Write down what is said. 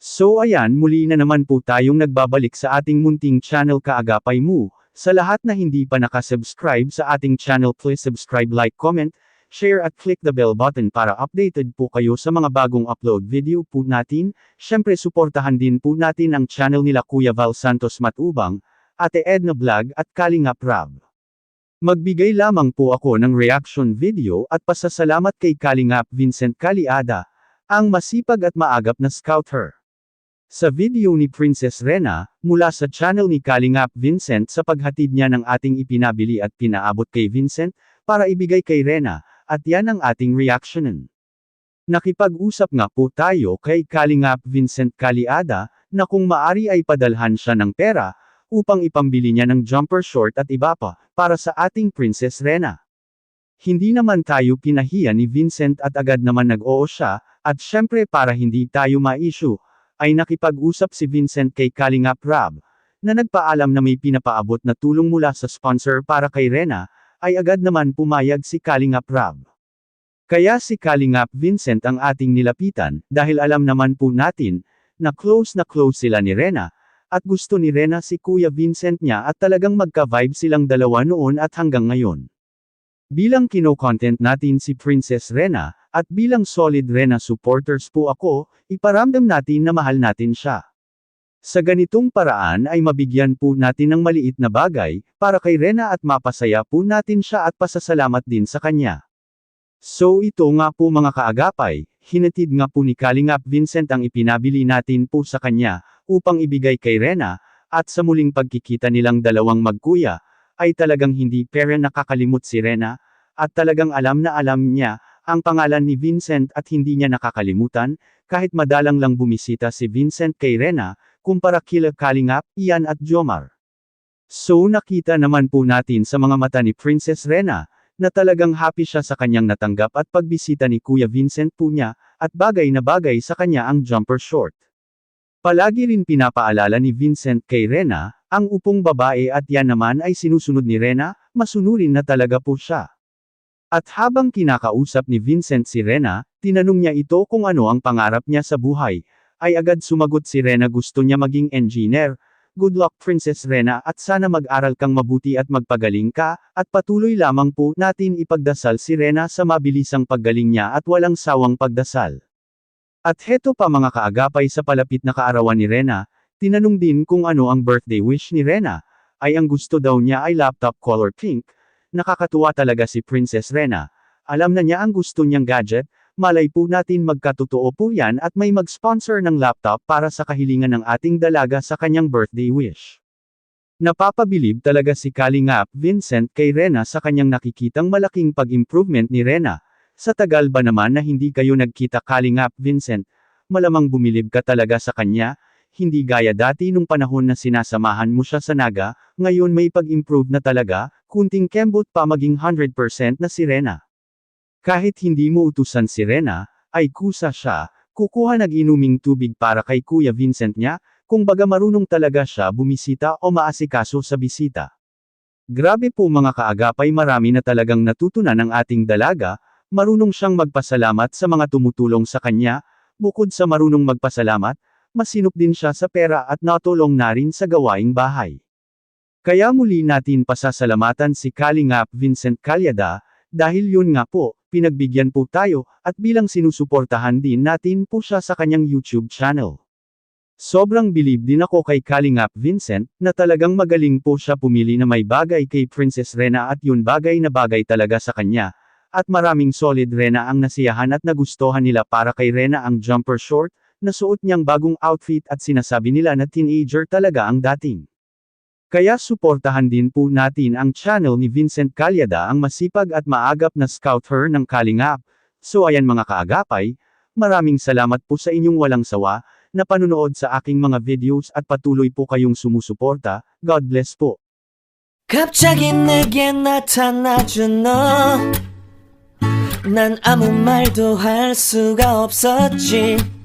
So ayan, muli na naman po tayong nagbabalik sa ating munting channel Kaagapay Mo. Sa lahat na hindi pa nakasubscribe sa ating channel, please subscribe, like, comment, share at click the bell button para updated po kayo sa mga bagong upload video po natin. Syempre suportahan din po natin ang channel nila Kuya Val Santos Matubang, Ate Edna Vlog at Kalingap Rab. Magbigay lamang po ako ng reaction video at pasasalamat kay Kalingap Vincent Caliada, ang masipag at maagap na scouter. Sa video ni Princess Rena, mula sa channel ni Kalingap Vincent sa paghatid niya ng ating ipinabili at pinaabot kay Vincent, para ibigay kay Rena, at yan ang ating reactionan. Nakipag-usap nga po tayo kay Kalingap Vincent Caliada, na kung maari ay padalhan siya ng pera, upang ipambili niya ng jumper short at iba pa, para sa ating Princess Rena. Hindi naman tayo pinahiya ni Vincent at agad naman nag-oo siya, at syempre para hindi tayo ma-issue, ay nakipag-usap si Vincent kay Kalingap Rab, na nagpaalam na may pinapaabot na tulong mula sa sponsor para kay Rena, ay agad naman pumayag si Kalingap Rab. Kaya si Kalingap Vincent ang ating nilapitan, dahil alam naman po natin, na close sila ni Rena, at gusto ni Rena si Kuya Vincent niya at talagang magka-vibe silang dalawa noon at hanggang ngayon. Bilang kino-content natin si Princess Rena, at bilang solid Rena supporters po ako, iparamdam natin na mahal natin siya. Sa ganitong paraan ay mabigyan po natin ng maliit na bagay, para kay Rena at mapasaya po natin siya at pasasalamat din sa kanya. So ito nga po mga kaagapay, hinatid nga po ni Kalingap Vincent ang ipinabili natin po sa kanya, upang ibigay kay Rena, at sa muling pagkikita nilang dalawang magkuya, ay talagang hindi pera nakakalimot si Rena, at talagang alam na alam niya, ang pangalan ni Vincent at hindi niya nakakalimutan, kahit madalang lang bumisita si Vincent kay Rena, kumpara kila Kalingap, Ian at Jomar. So nakita naman po natin sa mga mata ni Princess Rena, na talagang happy siya sa kanyang natanggap at pagbisita ni Kuya Vincent po niya, at bagay na bagay sa kanya ang jumper short. Palagi rin pinapaalala ni Vincent kay Rena, ang upong babae at yan naman ay sinusunod ni Rena, masunurin na talaga po siya. At habang kinakausap ni Vincent si Rena, tinanong niya ito kung ano ang pangarap niya sa buhay, ay agad sumagot si Rena gusto niya maging engineer. Good luck Princess Rena at sana mag-aral kang mabuti at magpagaling ka, at patuloy lamang po natin ipagdasal si Rena sa mabilisang paggaling niya at walang sawang pagdasal. At heto pa mga kaagapay sa palapit na kaarawan ni Rena, tinanong din kung ano ang birthday wish ni Rena, ay ang gusto daw niya ay laptop color pink. Nakakatuwa talaga si Princess Rena, alam na niya ang gusto niyang gadget, malay po natin magkatotoo po yan at may mag-sponsor ng laptop para sa kahilingan ng ating dalaga sa kanyang birthday wish. Napapabilib talaga si Kalingap Vincent kay Rena sa kanyang nakikitang malaking pag-improvement ni Rena. Sa tagal ba naman na hindi kayo nagkita Kalingap Vincent, malamang bumilib ka talaga sa kanya, hindi gaya dati nung panahon na sinasamahan mo siya sa Naga, ngayon may pag-improve na talaga, kunting kembot pa maging 100% na si Rena. Kahit hindi mo utusan si Rena, ay kusa siya, kukuha nag-inuming tubig para kay Kuya Vincent niya, kung baga marunong talaga siya bumisita o maasikaso sa bisita. Grabe po mga kaagapay, marami na talagang natutunan ng ating dalaga, marunong siyang magpasalamat sa mga tumutulong sa kanya, bukod sa marunong magpasalamat, masinop din siya sa pera at natulong na rin sa gawaing bahay. Kaya muli natin pasasalamatan si Kalingap Vincent Caliada, dahil yun nga po, pinagbigyan po tayo, at bilang sinusuportahan din natin po siya sa kanyang YouTube channel. Sobrang bilib din ako kay Kalingap Vincent, na talagang magaling po siya pumili na may bagay kay Princess Rena at yun bagay na bagay talaga sa kanya, at maraming solid Rena ang nasiyahan at nagustuhan nila para kay Rena ang jumper short, nasuot niyang bagong outfit at sinasabi nila na teenager talaga ang dating. Kaya suportahan din po natin ang channel ni Vincent Caliada, ang masipag at maagap na scouter ng Kalingap. So ayan mga kaagapay, maraming salamat po sa inyong walang sawa, na panunood sa aking mga videos at patuloy po kayong sumusuporta. God bless po. 갑자기 내게 나타나준 너, 난 아무 말도 할 수가 없었지.